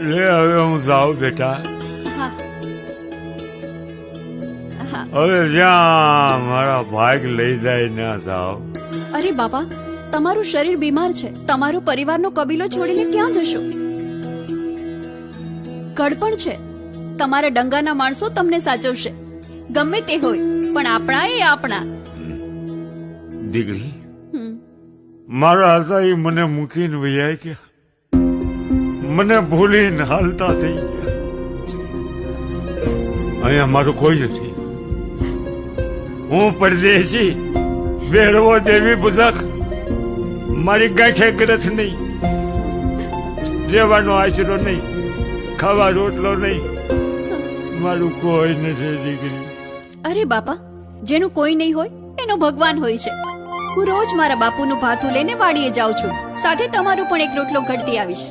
લે હવે હું જાઉં બેટા. હા હા. હવે જ્યાં મારા ભાગ લઈ જાય ના જાઓ. અરે બાપા, તમારું શરીર બીમાર છે. તમારો પરિવારનો કબીલો છોડીને ક્યાં જશો? ગડપણ છે. તમારા ડંગાના માણસો તમને સાચવશે. ગમે તે હોય, પણ આપણા એ આપણા. દીકરી, મારા હતા એ મને મૂકીને વૈયા ગયા, મને ભૂલીને હાલતા થઈ ગયા. અહીંયા મારું કોઈ નથી. હું પરદેશી, બેડવો દેવી બુઝક, મારી ગાંઠે ગ્રથ નહીં, રહેવાનો આશરો નહીં, ખાવા રોટલો નહીં, મારું કોઈ નથી દીકરી. અરે બાપા, જેનું કોઈ નહીં હોય એનો ભગવાન હોય છે. હું રોજ મારા બાપુનું ભાથું લઈને વાડીએ જાઉં છું. સાથે તમારું પણ એક રોટલો ઘડતી આવીશ.